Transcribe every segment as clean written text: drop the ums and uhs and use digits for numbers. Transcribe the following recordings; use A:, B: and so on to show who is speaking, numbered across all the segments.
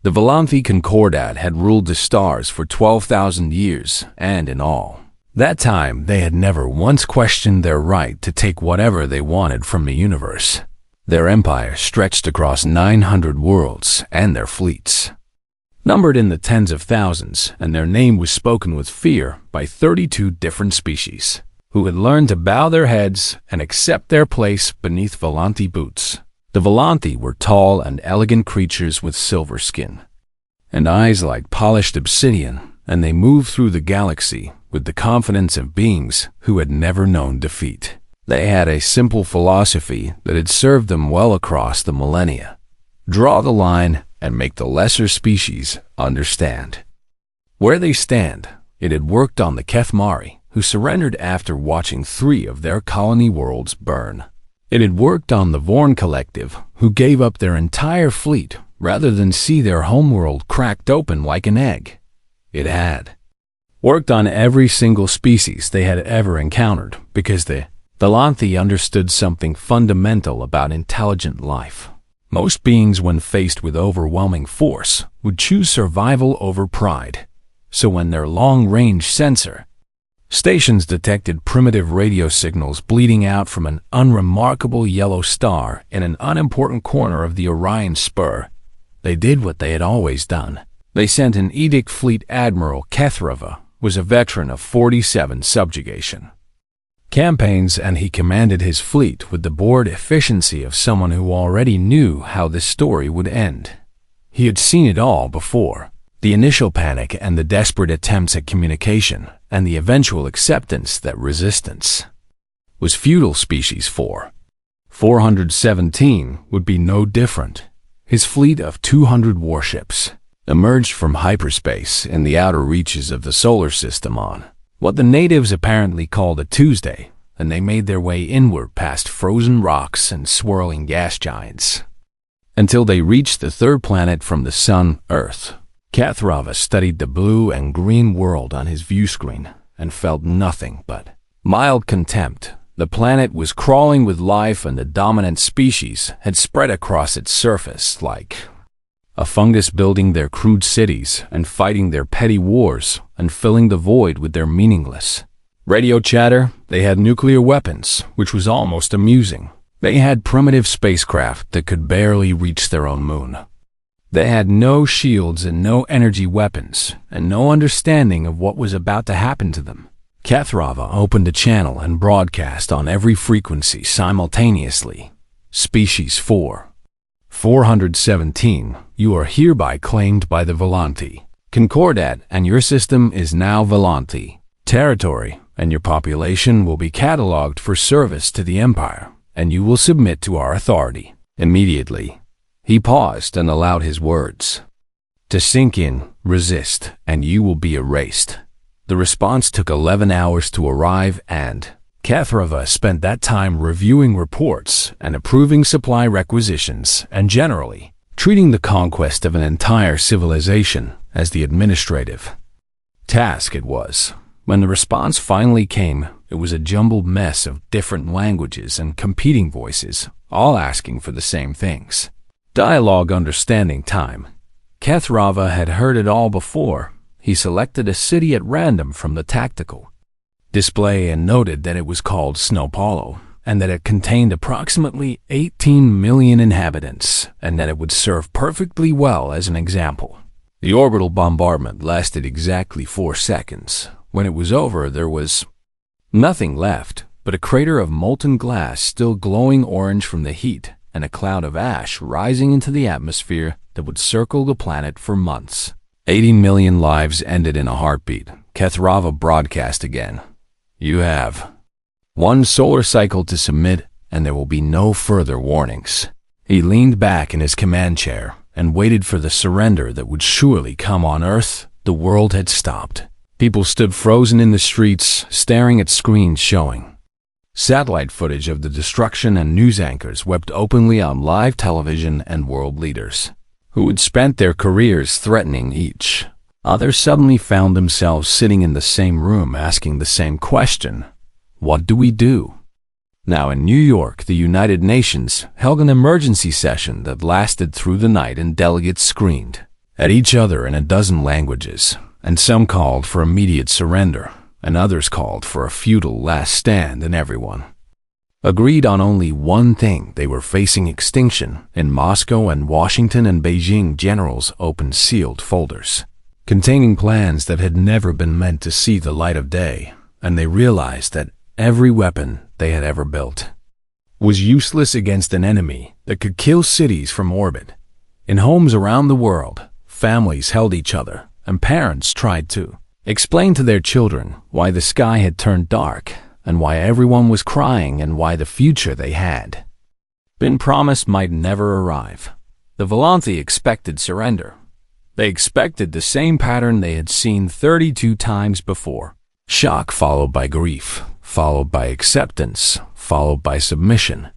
A: The Volanthi Concordat had ruled the stars for 12,000 years, and in all that time they had never once questioned their right to take whatever they wanted from the universe. Their empire stretched across 900 worlds and their fleets, numbered in the tens of thousands, and their name was spoken with fear by 32 different species, who had learned to bow their heads and accept their place beneath Volanthi boots. The Volanthi were tall and elegant creatures with silver skin and eyes like polished obsidian, and they moved through the galaxy with the confidence of beings who had never known defeat. They had a simple philosophy that had served them well across the millennia: draw the line and make the lesser species understand where they stand. It had worked on the Kethmari, who surrendered after watching 3 of their colony worlds burn. It had worked on the Vorn Collective, who gave up their entire fleet rather than see their homeworld cracked open like an egg. It had worked on every single species they had ever encountered, because the Volanthi understood something fundamental about intelligent life. Most beings, when faced with overwhelming force, would choose survival over pride. So when their long-range sensor stations detected primitive radio signals bleeding out from an unremarkable yellow star in an unimportant corner of the Orion Spur, they did what they had always done. They sent an edict. Fleet Admiral Kethrava was a veteran of 47 subjugation campaigns, and he commanded his fleet with the bored efficiency of someone who already knew how this story would end. He had seen it all before: the initial panic and the desperate attempts at communication, and the eventual acceptance that resistance was futile. Species 417 would be no different. His fleet of 200 warships emerged from hyperspace in the outer reaches of the solar system on what the natives apparently called a Tuesday, and they made their way inward past frozen rocks and swirling gas giants until they reached the third planet from the sun, Earth. Kethrava studied the blue and green world on his view screen and felt nothing but mild contempt. The planet was crawling with life, and the dominant species had spread across its surface like a fungus, building their crude cities and fighting their petty wars and filling the void with their meaningless radio chatter. They had nuclear weapons, which was almost amusing. They had primitive spacecraft that could barely reach their own moon. They had no shields and no energy weapons, and no understanding of what was about to happen to them. Kethrava opened a channel and broadcast on every frequency simultaneously. Species 417, you are hereby claimed by the Volanthi Concordat, and your system is now Volanthi territory, and your population will be cataloged for service to the Empire, and you will submit to our authority immediately. He paused and allowed his words to sink in. Resist, and you will be erased. The response took 11 hours to arrive, and Kethrava spent that time reviewing reports and approving supply requisitions, and generally treating the conquest of an entire civilization as the administrative task it was. When the response finally came, it was a jumbled mess of different languages and competing voices, all asking for the same things. Dialogue understanding time. Kethrava had heard it all before. He selected a city at random from the tactical display and noted that it was called Snowpalo, and that it contained approximately 18 million inhabitants, and that it would serve perfectly well as an example. The orbital bombardment lasted exactly 4 seconds. When it was over, there was nothing left but a crater of molten glass still glowing orange from the heat, and a cloud of ash rising into the atmosphere that would circle the planet for months. 18 million lives ended in a heartbeat. Kethrava broadcast again. You have 1 solar cycle to submit, and there will be no further warnings. He leaned back in his command chair and waited for the surrender that would surely come on Earth. The world had stopped. People stood frozen in the streets, staring at screens showing satellite footage of the destruction, and news anchors wept openly on live television, and world leaders who had spent their careers threatening each other suddenly found themselves sitting in the same room asking the same question: what do we do? Now in New York, the United Nations held an emergency session that lasted through the night, and delegates screened at each other in a dozen languages, and some called for immediate surrender, and others called for a futile last stand, and everyone agreed on only one thing: they were facing extinction. In Moscow and Washington and Beijing, generals opened sealed folders containing plans that had never been meant to see the light of day, and they realized that every weapon they had ever built was useless against an enemy that could kill cities from orbit. In homes around the world, families held each other, and parents tried to explain to their children why the sky had turned dark, and why everyone was crying, and why the future they had been promised might never arrive. The Volanthi expected surrender. They expected the same pattern they had seen 32 times before: shock followed by grief, followed by acceptance, followed by submission.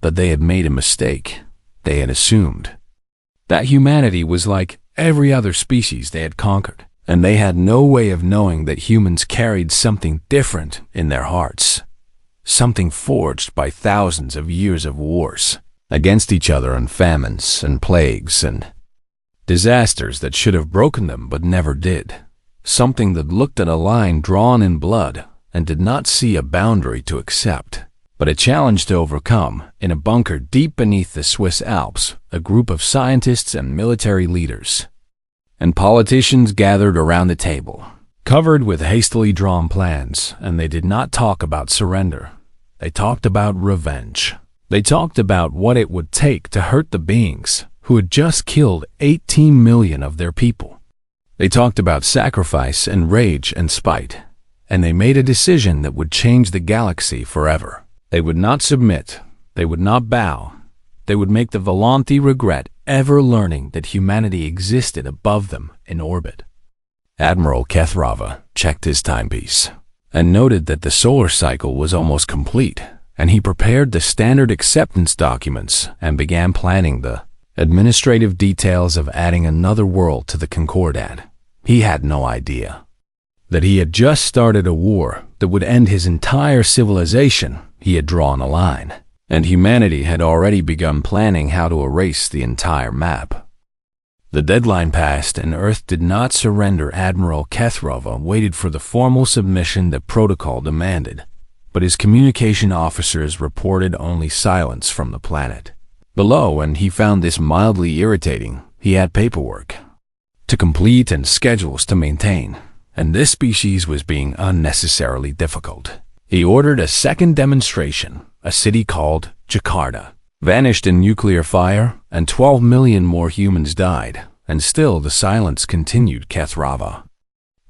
A: But they had made a mistake. They had assumed that humanity was like every other species they had conquered, and they had no way of knowing that humans carried something different in their hearts, something forged by thousands of years of wars against each other, and famines and plagues and disasters that should have broken them but never did, something that looked at a line drawn in blood and did not see a boundary to accept, but a challenge to overcome. In a bunker deep beneath the Swiss Alps, a group of scientists and military leaders and politicians gathered around the table, covered with hastily drawn plans, and they did not talk about surrender. They talked about revenge. They talked about what it would take to hurt the beings who had just killed 18 million of their people. They talked about sacrifice and rage and spite, and they made a decision that would change the galaxy forever. They would not submit. They would not bow. They would make the Volanthi regret ever learning that humanity existed above them in orbit. Admiral Kethrava checked his timepiece and noted that the solar cycle was almost complete, and he prepared the standard acceptance documents and began planning the administrative details of adding another world to the Concordat. He had no idea that he had just started a war that would end his entire civilization. He had drawn a line, and humanity had already begun planning how to erase the entire map. The deadline passed, and Earth did not surrender. Admiral Kethrava waited for the formal submission that protocol demanded, but his communication officers reported only silence from the planet below, and he found this mildly irritating. He had paperwork to complete and schedules to maintain, and this species was being unnecessarily difficult. He ordered a second demonstration. A city called Jakarta vanished in nuclear fire, and 12 million more humans died, and still the silence continued. Kethrava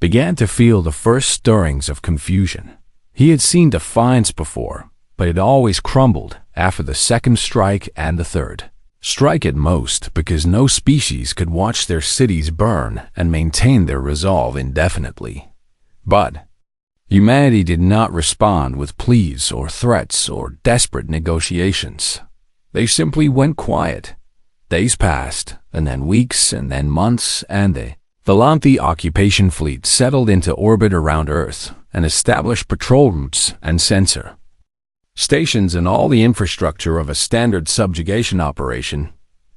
A: began to feel the first stirrings of confusion. He had seen defiance before, but it always crumbled after the second strike and the third strike at most, because no species could watch their cities burn and maintain their resolve indefinitely. But humanity did not respond with pleas or threats or desperate negotiations. They simply went quiet. Days passed, and then weeks, and then months, and the Volanthi occupation fleet settled into orbit around Earth and established patrol routes and sensor stations and all the infrastructure of a standard subjugation operation.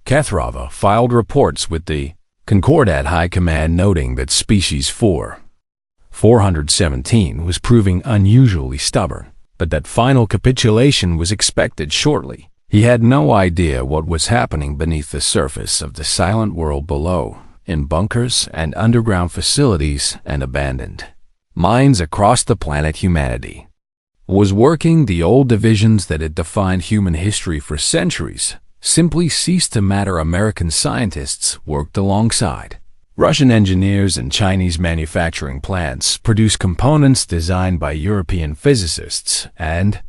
A: Kethrava filed reports with the Concordat High Command noting that Species 417 was proving unusually stubborn, but that final capitulation was expected shortly. He had no idea what was happening beneath the surface of the silent world below, in bunkers and underground facilities and abandoned mines across the planet. Humanity was working. The old divisions that had defined human history for centuries simply ceased to matter. American scientists worked alongside Russian engineers, and Chinese manufacturing plants produced components designed by European physicists, and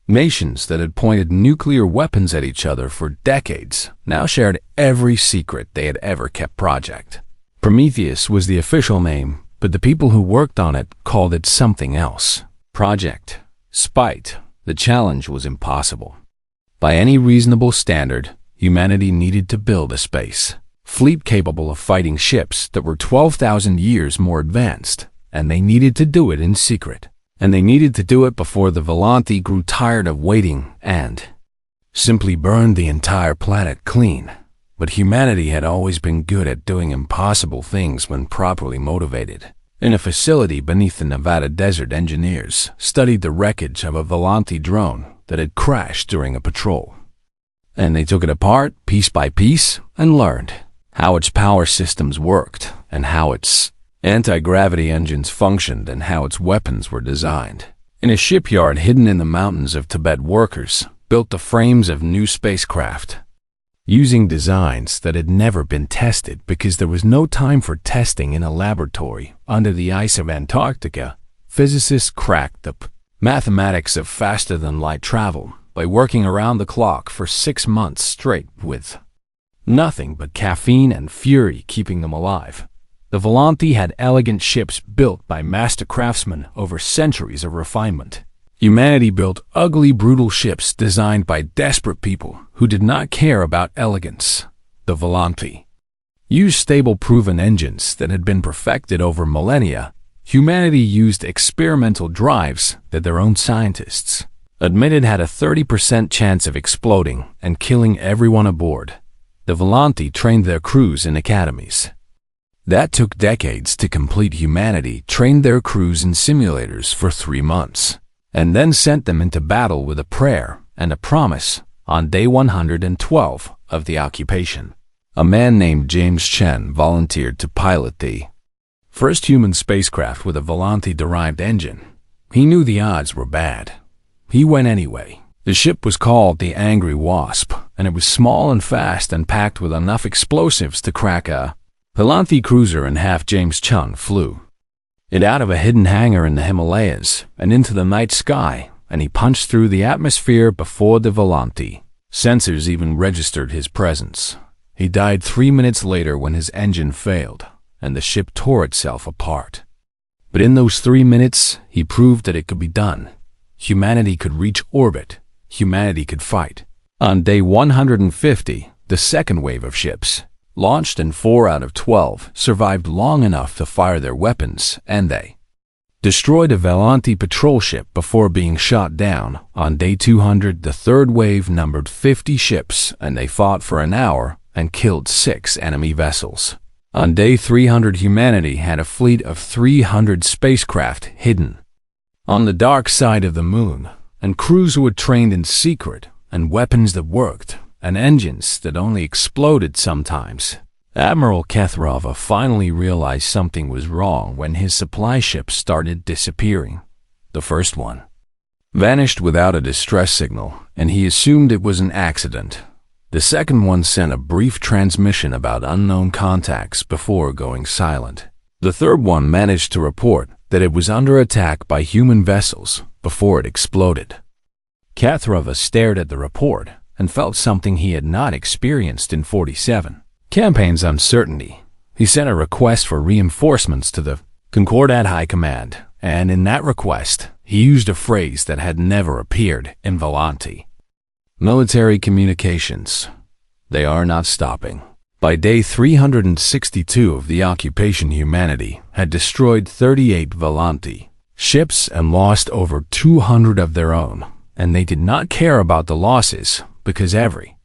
A: nations that had pointed nuclear weapons at each other for decades now shared every secret they had ever kept. Project Prometheus was the official name, but the people who worked on it called it something else. Project Spite. The challenge was impossible. By any reasonable standard, humanity needed to build a space fleet capable of fighting ships that were 12,000 years more advanced, and they needed to do it in secret. And they needed to do it before the Volanthi grew tired of waiting and simply burned the entire planet clean. But humanity had always been good at doing impossible things when properly motivated. In a facility beneath the Nevada desert, engineers studied the wreckage of a Volanthi drone that had crashed during a patrol. And they took it apart piece by piece and learned how its power systems worked and how its anti-gravity engines functioned and how its weapons were designed. In a shipyard hidden in the mountains of Tibet, workers built the frames of new spacecraft using designs that had never been tested because there was no time for testing in a laboratory under the ice of Antarctica. Physicists cracked the mathematics of faster-than-light travel by working around the clock for 6 months straight with nothing but caffeine and fury keeping them alive. The Volanthi had elegant ships built by master craftsmen over centuries of refinement. Humanity built ugly, brutal ships designed by desperate people who did not care about elegance. The Volanthi used stable, proven engines that had been perfected over millennia. Humanity used experimental drives that their own scientists admitted had a 30% chance of exploding and killing everyone aboard. The Volanthi trained their crews in academies that took decades to complete. Humanity trained their crews in simulators for 3 months and then sent them into battle with a prayer and a promise. On day 112 of the occupation, a man named James Chen volunteered to pilot the first human spacecraft with a Volanthi-derived engine. He knew the odds were bad. He went anyway. The ship was called the Angry Wasp, and it was small and fast and packed with enough explosives to crack a Volanthi cruiser in half. James Chen flew it out of a hidden hangar in the Himalayas and into the night sky, and he punched through the atmosphere before the Volanthi sensors even registered his presence. He died 3 minutes later when his engine failed and the ship tore itself apart. But in those 3 minutes, he proved that it could be done. Humanity could reach orbit. Humanity could fight. On day 150, the second wave of ships launched, and 4 out of 12 survived long enough to fire their weapons, and they destroyed a Volanthi patrol ship before being shot down. On day 200, the third wave numbered 50 ships, and they fought for an hour and killed 6 enemy vessels. On day 300, humanity had a fleet of 300 spacecraft hidden on the dark side of the moon, and crews who were trained in secret, and weapons that worked, and engines that only exploded sometimes. Admiral Kethrova finally realized something was wrong when his supply ships started disappearing. The first one vanished without a distress signal, and he assumed it was an accident. The second one sent a brief transmission about unknown contacts before going silent. The third one managed to report that it was under attack by human vessels before it exploded. Kethrova stared at the report and felt something he had not experienced in 47 campaigns: uncertainty. He sent a request for reinforcements to the Concordat High Command, and in that request, he used a phrase that had never appeared in Volanthi military communications. They are not stopping. By day 362 of the occupation, humanity had destroyed 38 Volanthi ships and lost over 200 of their own, and they did not care about the losses because every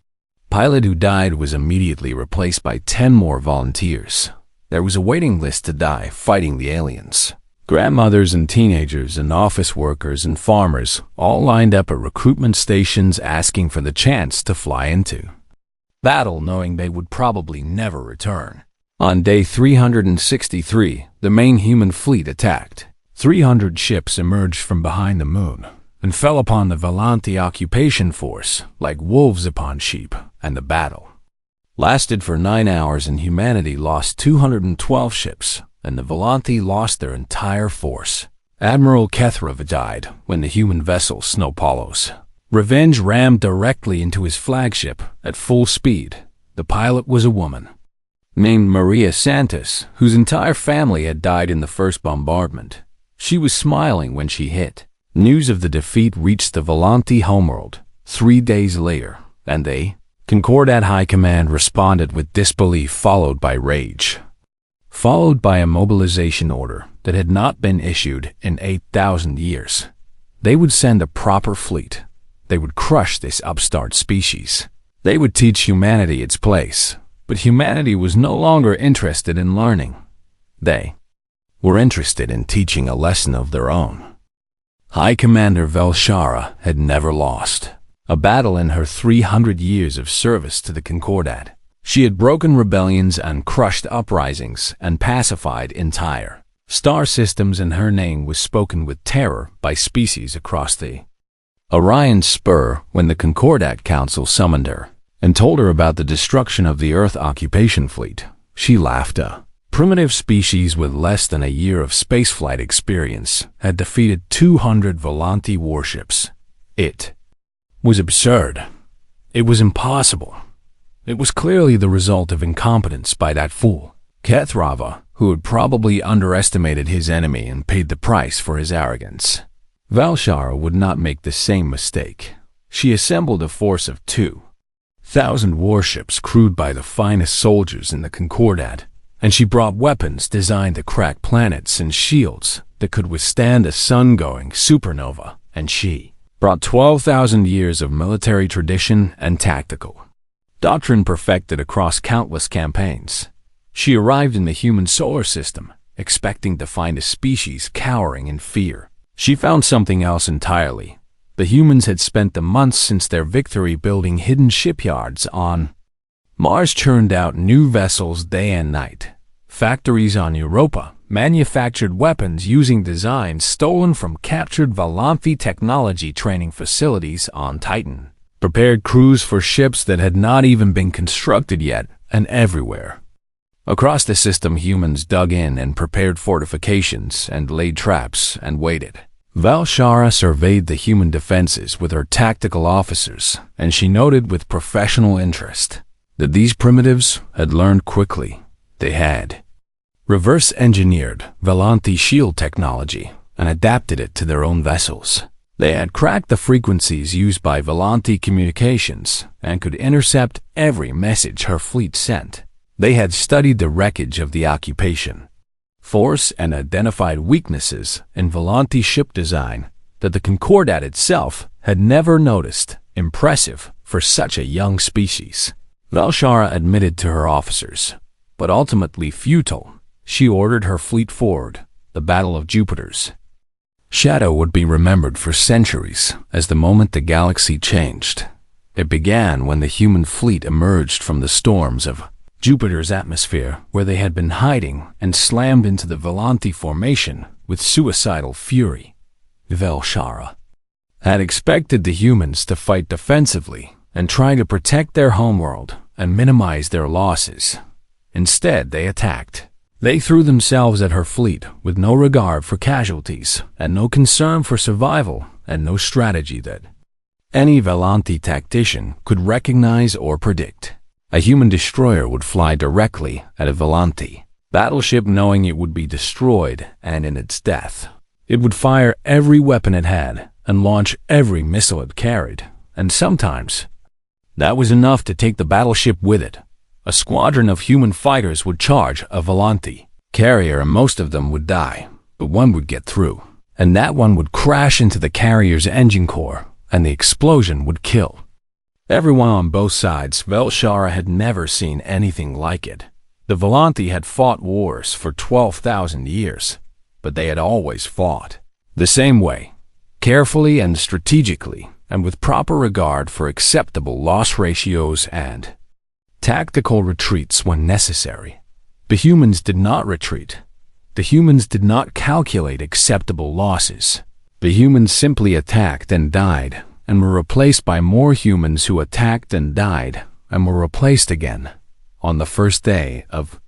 A: pilot who died was immediately replaced by 10 more volunteers. There was a waiting list to die fighting the aliens. Grandmothers and teenagers and office workers and farmers all lined up at recruitment stations asking for the chance to fly into battle, knowing they would probably never return. On day 363, the main human fleet attacked. 300 ships emerged from behind the moon and fell upon the Volanthi occupation force like wolves upon sheep, and the battle lasted for 9 hours, and humanity lost 212 ships, and the Volanthi lost their entire force. Admiral Kethrova died when the human vessel Snowpollos Revenge rammed directly into his flagship at full speed. The pilot was a woman named Maria Santos, whose entire family had died in the first bombardment. She was smiling when she hit. News of the defeat reached the Volanthi homeworld 3 days later, and they, Concordat High Command, responded with disbelief followed by rage, followed by a mobilization order that had not been issued in 8,000 years. They would send a proper fleet. They would crush this upstart species. They would teach humanity its place, but humanity was no longer interested in learning. They were interested in teaching a lesson of their own. High Commander Velshara had never lost a battle in her 300 years of service to the Concordat. She had broken rebellions and crushed uprisings and pacified entire star systems, and her name was spoken with terror by species across the Orion Spur when the Concordat Council summoned her and told her about the destruction of the Earth occupation fleet. She laughed. A primitive species with less than a year of spaceflight experience had defeated 200 Volanthi warships. It was absurd. It was impossible. It was clearly the result of incompetence by that fool, Kethrava, who had probably underestimated his enemy and paid the price for his arrogance. Velshara would not make the same mistake. She assembled a force of 2,000 warships crewed by the finest soldiers in the Concordat, and she brought weapons designed to crack planets and shields that could withstand a sun-going supernova, and she brought 12,000 years of military tradition and tactical doctrine perfected across countless campaigns. She arrived in the human solar system, expecting to find a species cowering in fear. She found something else entirely. The humans had spent the months since their victory building hidden shipyards on Mars, churned out new vessels day and night. Factories on Europa manufactured weapons using designs stolen from captured Volanthi technology training facilities on Titan, prepared crews for ships that had not even been constructed yet, and everywhere across the system humans dug in and prepared fortifications and laid traps and waited. Velshara surveyed the human defenses with her tactical officers, and she noted with professional interest that these primitives had learned quickly. They had reverse-engineered Volanthi shield technology and adapted it to their own vessels. They had cracked the frequencies used by Volanthi communications and could intercept every message her fleet sent. They had studied the wreckage of the occupation force and identified weaknesses in Volanthi ship design that the Concordat itself had never noticed. Impressive for such a young species, Velshara admitted to her officers, but ultimately futile. She ordered her fleet forward. The Battle of Jupiter's shadow would be remembered for centuries as the moment the galaxy changed. It began when the human fleet emerged from the storms of Jupiter's atmosphere, where they had been hiding, and slammed into the Volanthi formation with suicidal fury. Velshara had expected the humans to fight defensively and try to protect their homeworld and minimize their losses. Instead, they attacked. They threw themselves at her fleet with no regard for casualties and no concern for survival and no strategy that any Volanthi tactician could recognize or predict. A human destroyer would fly directly at a Volanthi battleship knowing it would be destroyed, and in its death, it would fire every weapon it had and launch every missile it carried, and sometimes that was enough to take the battleship with it. A squadron of human fighters would charge a Volanthi carrier, and most of them would die, but one would get through, and that one would crash into the carrier's engine core, and the explosion would kill everyone on both sides. Velshara had never seen anything like it. The Volanthi had fought wars for 12,000 years, but they had always fought the same way, carefully and strategically, and with proper regard for acceptable loss ratios and tactical retreats when necessary. The humans did not retreat. The humans did not calculate acceptable losses. The humans simply attacked and died, and were replaced by more humans who attacked and died, and were replaced again. On the first day of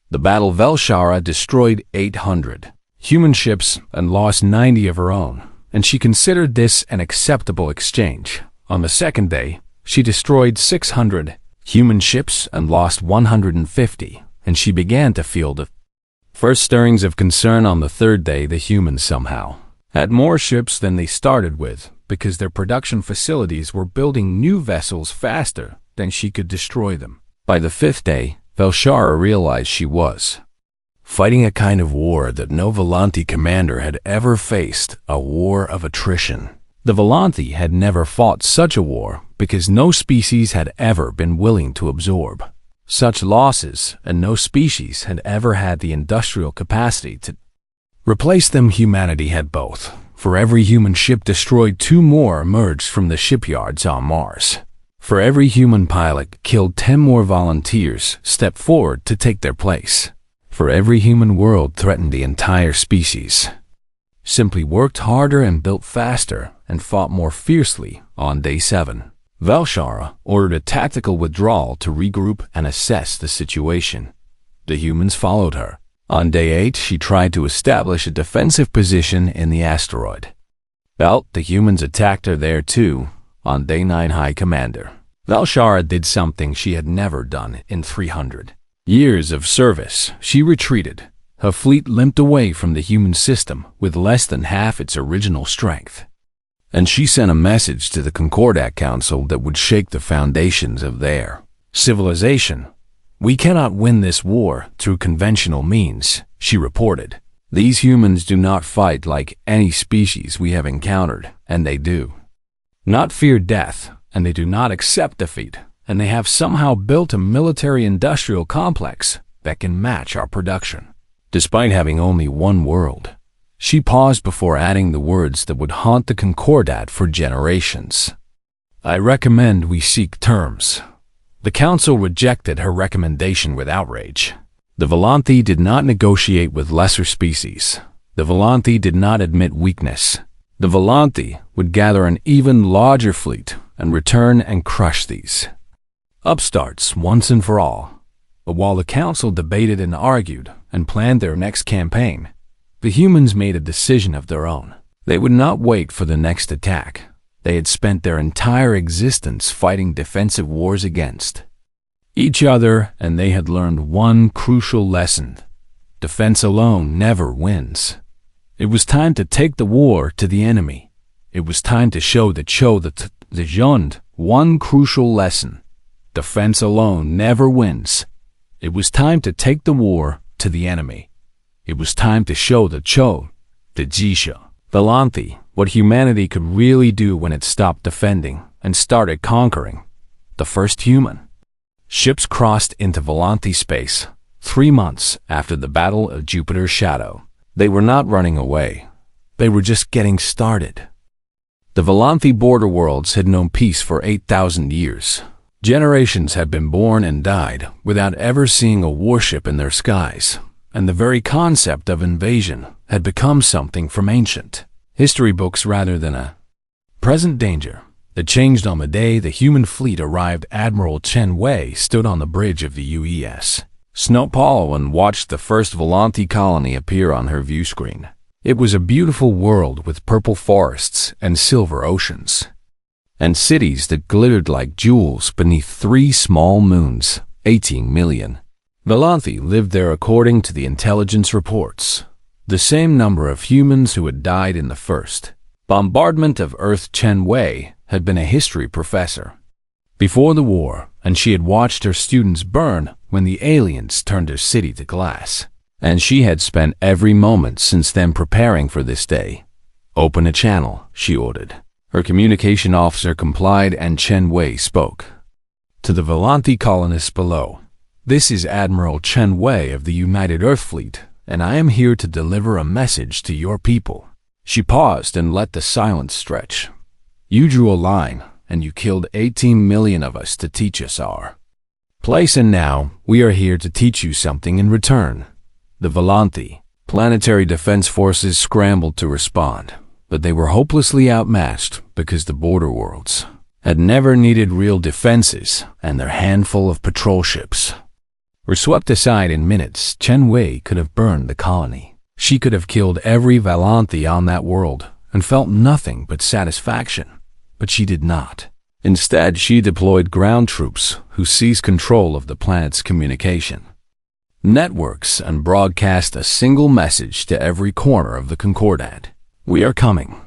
A: the battle, Velshara destroyed 800 human ships and lost 90 of her own, and she considered this an acceptable exchange. On the second day, she destroyed 600 human ships and lost 150, and she began to feel the first stirrings of concern. On the third day, the humans somehow had more ships than they started with, because their production facilities were building new vessels faster than she could destroy them. By the fifth day, Velshara realized she was fighting a kind of war that no Volanthi commander had ever faced, a war of attrition. The Volanthi had never fought such a war because no species had ever been willing to absorb such losses, and no species had ever had the industrial capacity to replace them. Humanity had both. For every human ship destroyed, 2 more emerged from the shipyards on Mars. For every human pilot killed, 10 more volunteers stepped forward to take their place. For every human world threatened, the entire species simply worked harder and built faster and fought more fiercely. On day 7, Velshara ordered a tactical withdrawal to regroup and assess the situation. The humans followed her. On day 8, she tried to establish a defensive position in the asteroid belt. The humans attacked her there too. On day 9, High Commander Velshara did something she had never done in 300 years of service. She retreated. Her fleet limped away from the human system with less than half its original strength. And she sent a message to the Concordat Council that would shake the foundations of their civilization. "We cannot win this war through conventional means," she reported. "These humans do not fight like any species we have encountered, and they do not fear death, and they do not accept defeat, and they have somehow built a military-industrial complex that can match our production, despite having only one world." She paused before adding the words that would haunt the Concordat for generations. "I recommend we seek terms." The council rejected her recommendation with outrage. The Volanthi did not negotiate with lesser species. The Volanthi did not admit weakness. The Volanthi would gather an even larger fleet and return and crush these upstarts once and for all. But while the council debated and argued and planned their next campaign, the humans made a decision of their own. They would not wait for the next attack. They had spent their entire existence fighting defensive wars against each other, and they had learned one crucial lesson: defense alone never wins. It was time to take the war to the enemy. It was time to show the Jund one crucial lesson: defense alone never wins. It was time to take the war to the enemy. It was time to show the Jisha, Volanthi, what humanity could really do when it stopped defending and started conquering. The first human ships crossed into Volanthi space 3 months after the Battle of Jupiter's Shadow. They were not running away. They were just getting started. The Volanthi border worlds had known peace for 8,000 years. Generations had been born and died without ever seeing a warship in their skies, and the very concept of invasion had become something from ancient history books rather than a present danger. It changed on the day the human fleet arrived. Admiral Chen Wei stood on the bridge of the UES Snowpall and watched the first Volanthi colony appear on her view screen. It was a beautiful world with purple forests and silver oceans, and cities that glittered like jewels beneath 3 small moons. 18 million Volanthi lived there according to the intelligence reports. The same number of humans who had died in the first bombardment of Earth. Chen Wei had been a history professor before the war, and she had watched her students burn when the aliens turned her city to glass. And she had spent every moment since then preparing for this day. "Open a channel," she ordered. Her communication officer complied, and Chen Wei spoke to the Volanthi colonists below. "This is Admiral Chen Wei of the United Earth Fleet, and I am here to deliver a message to your people." She paused and let the silence stretch. "You drew a line, and you killed 18 million of us to teach us our place, and now we are here to teach you something in return." The Volanthi planetary defense forces scrambled to respond, but they were hopelessly outmatched because the border worlds had never needed real defenses, and their handful of patrol ships were swept aside in minutes. Chen Wei could have burned the colony. She could have killed every Volanthi on that world and felt nothing but satisfaction, but she did not. Instead, she deployed ground troops who seized control of the planet's communication networks and broadcast a single message to every corner of the Concordat: "We are coming."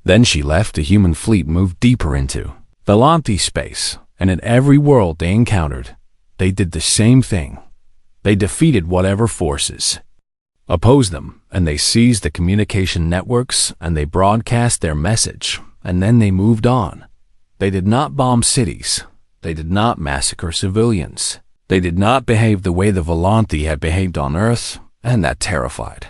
A: Then she left. The human fleet moved deeper into Volanthi space, and in every world they encountered, they did the same thing. They defeated whatever forces opposed them, and they seized the communication networks, and they broadcast their message, and then they moved on. They did not bomb cities. They did not massacre civilians. They did not behave the way the Volanthi had behaved on Earth, and that terrified.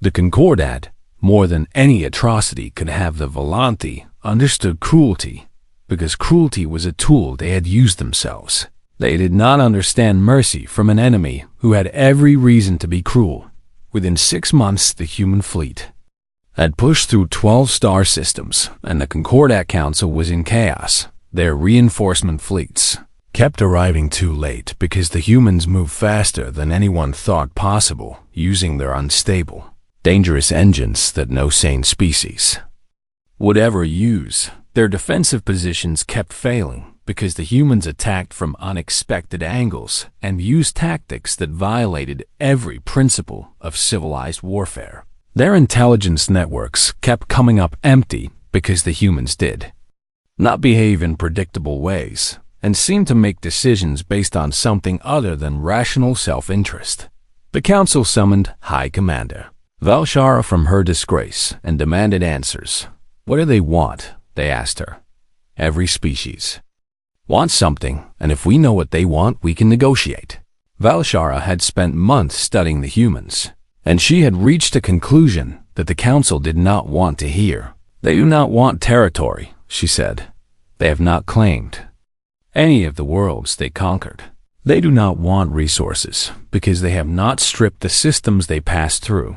A: The Concordat, more than any atrocity could have the Volanthi, understood cruelty, because cruelty was a tool they had used themselves. They did not understand mercy from an enemy who had every reason to be cruel. Within 6 months, the human fleet had pushed through 12 star systems, and the Concordat Council was in chaos. Their reinforcement fleets kept arriving too late because the humans moved faster than anyone thought possible, using their unstable, dangerous engines that no sane species would ever use. Their defensive positions kept failing because the humans attacked from unexpected angles and used tactics that violated every principle of civilized warfare. Their intelligence networks kept coming up empty because the humans did not behave in predictable ways and seemed to make decisions based on something other than rational self-interest. The council summoned High Commander Valshara from her disgrace and demanded answers. What do they want? They asked her. Every species wants something, and if we know what they want, we can negotiate. Valshara had spent months studying the humans, and she had reached a conclusion that the council did not want to hear. They do not want territory, she said. They have not claimed any of the worlds they conquered. They do not want resources because they have not stripped the systems they passed through.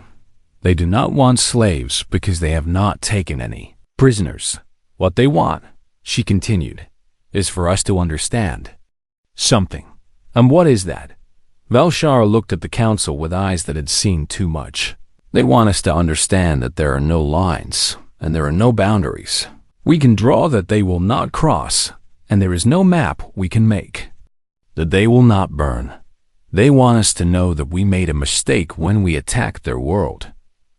A: They do not want slaves because they have not taken any prisoners. What they want, she continued, is for us to understand something. And what is that? Valshara looked at the council with eyes that had seen too much. They want us to understand that there are no lines and there are no boundaries we can draw that they will not cross, and there is no map we can make that they will not burn. They want us to know that we made a mistake when we attacked their world,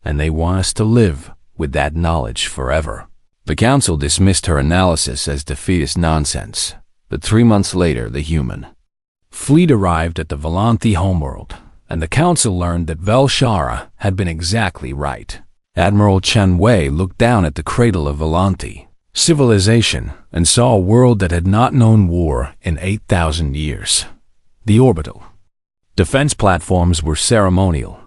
A: and they want us to live with that knowledge forever. The council dismissed her analysis as defeatist nonsense, but 3 months later the human fleet arrived at the Volanthi homeworld, and the council learned that Valshara had been exactly right. Admiral Chen Wei looked down at the cradle of Volanthi civilization and saw a world that had not known war in 8,000 years. The orbital defense platforms were ceremonial.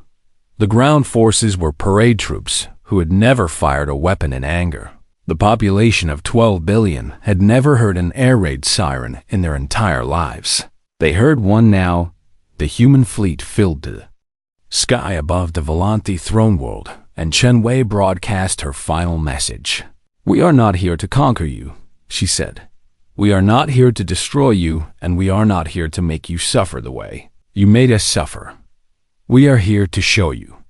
A: The ground forces were parade troops who had never fired a weapon in anger. The population of 12 billion had never heard an air raid siren in their entire lives. They heard one now. The human fleet filled the sky above the Volanthi throne world, and Chen Wei broadcast her final message. We are not here to conquer you, she said. We are not here to destroy you, and we are not here to make you suffer the way you made us suffer. We are here to show you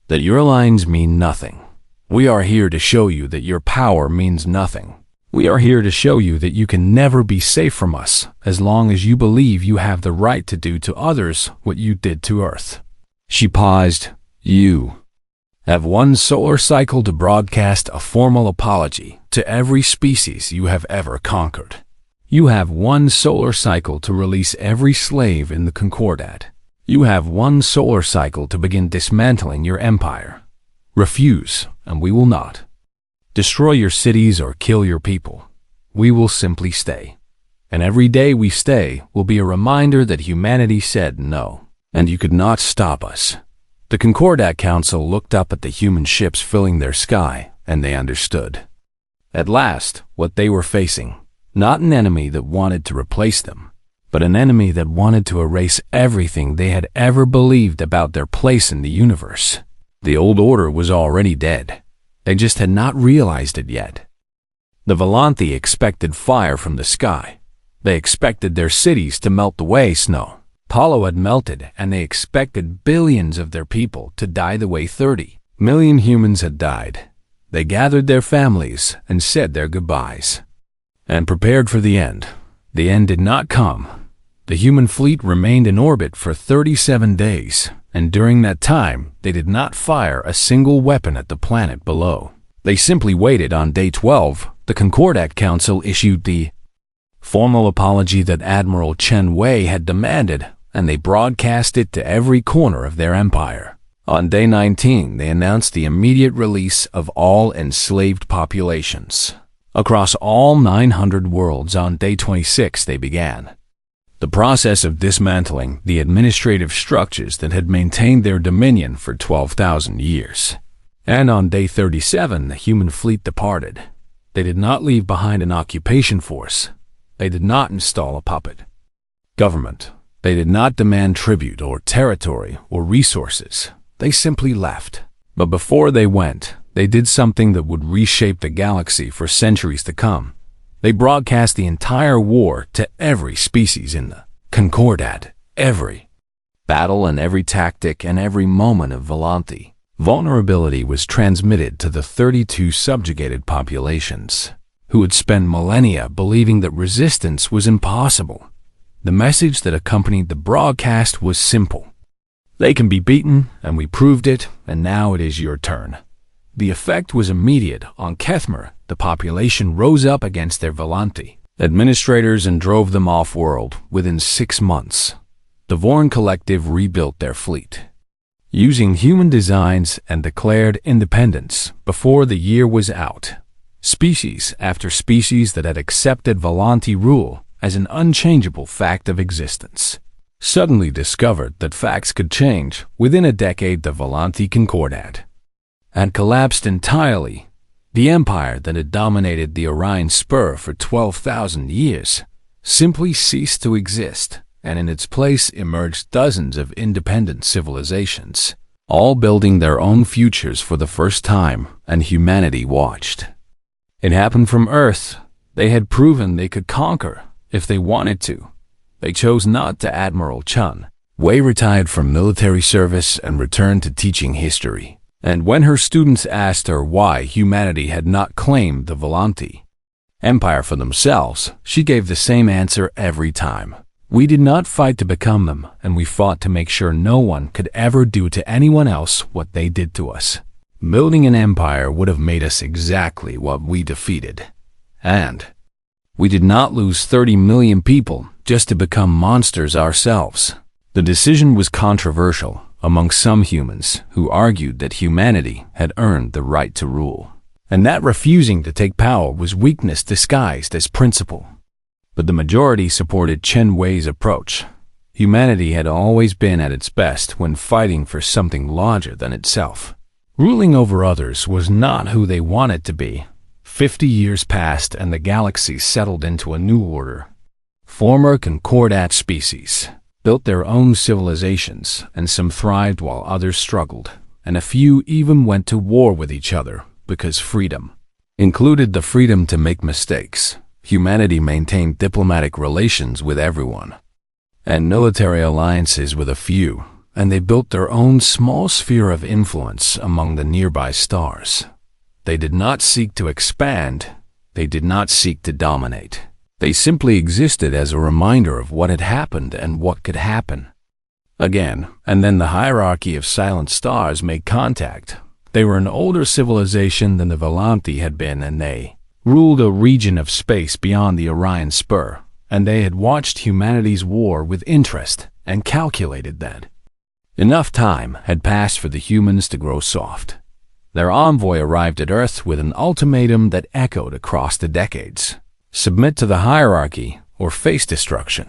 A: that your lines mean nothing. We are here to show you that your power means nothing. We are here to show you that you can never be safe from us as long as you believe you have the right to do to others what you did to Earth. She paused. You have 1 solar cycle to broadcast a formal apology to every species you have ever conquered. You have 1 solar cycle to release every slave in the Concordat. You have 1 solar cycle to begin dismantling your empire. Refuse, and we will not destroy your cities or kill your people. We will simply stay. And every day we stay will be a reminder that humanity said no, and you could not stop us. The Concordat Council looked up at the human ships filling their sky, and they understood. At last, what they were facing, not an enemy that wanted to replace them, but an enemy that wanted to erase everything they had ever believed about their place in the universe. The old order was already dead. They just had not realized it yet. The Volanthi expected fire from the sky. They expected their cities to melt away snow. Apollo had melted, and they expected billions of their people to die the way 30 million humans had died. They gathered their families and said their goodbyes, and prepared for the end. The end did not come. The human fleet remained in orbit for 37 days, and during that time, they did not fire a single weapon at the planet below. They simply waited. On day 12, the Concordat Council issued the formal apology that Admiral Chen Wei had demanded, and they broadcast it to every corner of their empire. On day 19, they announced the immediate release of all enslaved populations. Across all 900 worlds on day 26 they began the process of dismantling the administrative structures that had maintained their dominion for 12,000 years. And on day 37 the human fleet departed. They did not leave behind an occupation force. They did not install a puppet government. They did not demand tribute or territory or resources. They simply left. But before they went, they did something that would reshape the galaxy for centuries to come. They broadcast the entire war to every species in the Concordat. Every battle and every tactic and every moment of Volanthi vulnerability was transmitted to the 32 subjugated populations, who had spent millennia believing that resistance was impossible. The message that accompanied the broadcast was simple. They can be beaten, and we proved it, and now it is your turn. The effect was immediate. On Kethmer, the population rose up against their Volanthi administrators and drove them off-world within 6 months. The Vorn Collective rebuilt their fleet, using human designs, and declared independence before the year was out. Species after species that had accepted Volanthi rule as an unchangeable fact of existence suddenly discovered that facts could change. Within a decade, the Volanthi Concordat had collapsed entirely. The empire that had dominated the Orion Spur for 12,000 years simply ceased to exist, and in its place emerged dozens of independent civilizations, all building their own futures for the first time, and humanity watched. It happened from Earth. They had proven they could conquer if they wanted to. They chose not to. Admiral Chun Wei retired from military service and returned to teaching history. And when her students asked her why humanity had not claimed the Volanthi Empire for themselves, she gave the same answer every time. We did not fight to become them, and we fought to make sure no one could ever do to anyone else what they did to us. Building an empire would have made us exactly what we defeated. And we did not lose 30 million people just to become monsters ourselves. The decision was controversial among some humans who argued that humanity had earned the right to rule, and that refusing to take power was weakness disguised as principle. But the majority supported Chen Wei's approach. Humanity had always been at its best when fighting for something larger than itself. Ruling over others was not who they wanted to be. 50 years passed and the galaxy settled into a new order. Former Concordat species built their own civilizations, and some thrived while others struggled, and a few even went to war with each other because freedom included the freedom to make mistakes. Humanity maintained diplomatic relations with everyone and military alliances with a few, and they built their own small sphere of influence among the nearby stars. They did not seek to expand. They did not seek to dominate. They simply existed as a reminder of what had happened and what could happen again. And then the hierarchy of silent stars made contact. They were an older civilization than the Volanthi had been, and they ruled a region of space beyond the Orion Spur, and they had watched humanity's war with interest and calculated that enough time had passed for the humans to grow soft. Their envoy arrived at Earth with an ultimatum that echoed across the decades. Submit to the hierarchy or face destruction.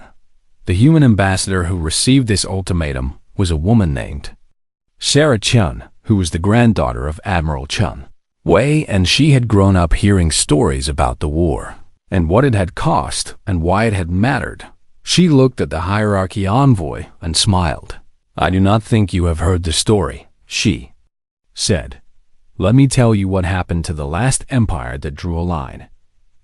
A: The human ambassador who received this ultimatum was a woman named Sarah Chun, who was the granddaughter of Admiral Chun Wei, and she had grown up hearing stories about the war and what it had cost and why it had mattered. She looked at the hierarchy envoy and smiled. "I do not think you have heard the story," she said. "Let me tell you what happened to the last empire that drew a line."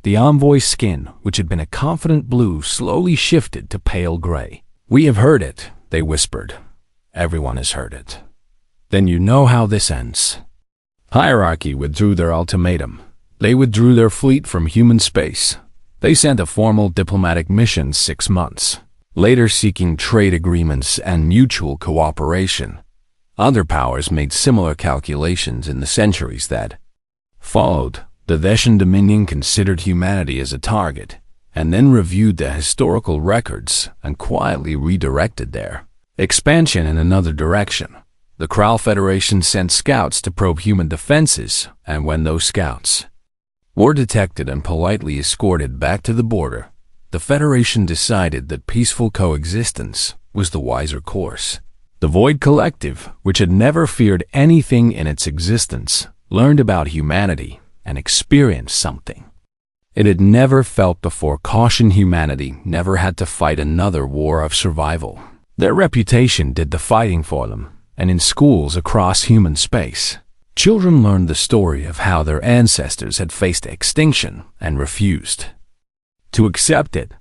A: The envoy's skin, which had been a confident blue, slowly shifted to pale gray. "We have heard it," they whispered. "Everyone has heard it." "Then you know how this ends." Hierarchy withdrew their ultimatum. They withdrew their fleet from human space. They sent a formal diplomatic mission 6 months later, seeking trade agreements and mutual cooperation. Other powers made similar calculations in the centuries that followed. The Veshan Dominion considered humanity as a target, and then reviewed the historical records and quietly redirected their expansion in another direction. The Kral Federation sent scouts to probe human defenses, and when those scouts War detected and politely escorted back to the border, the Federation decided that peaceful coexistence was the wiser course. The Void Collective, which had never feared anything in its existence, learned about humanity and experienced something it had never felt before. Caution: humanity never had to fight another war of survival. Their reputation did the fighting for them, and in schools across human space, children learned the story of how their ancestors had faced extinction and refused to accept it.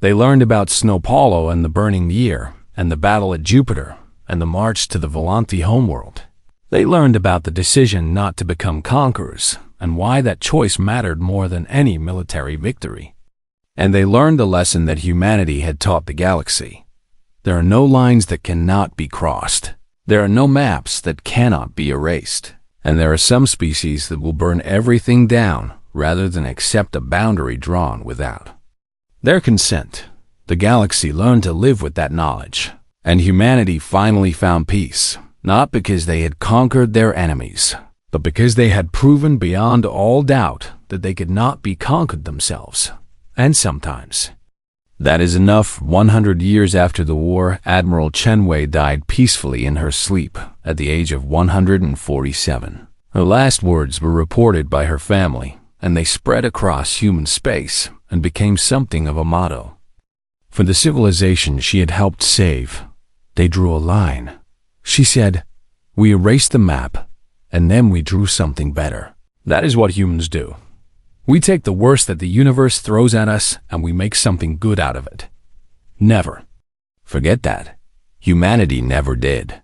A: They learned about Snowpollo and the Burning Year, and the battle at Jupiter, and the march to the Volanthi homeworld. They learned about the decision not to become conquerors, and why that choice mattered more than any military victory. And they learned the lesson that humanity had taught the galaxy. There are no lines that cannot be crossed. There are no maps that cannot be erased. And there are some species that will burn everything down rather than accept a boundary drawn without their consent. The galaxy learned to live with that knowledge, and humanity finally found peace, not because they had conquered their enemies, but because they had proven beyond all doubt that they could not be conquered themselves. And sometimes that is enough. 100 years after the war, Admiral Chenwei died peacefully in her sleep at the age of 147. Her last words were reported by her family, and they spread across human space and became something of a motto for the civilization she had helped save. They drew a line. She said, "We erased the map, and then we drew something better." That is what humans do. We take the worst that the universe throws at us and we make something good out of it. Never forget that. Humanity never did.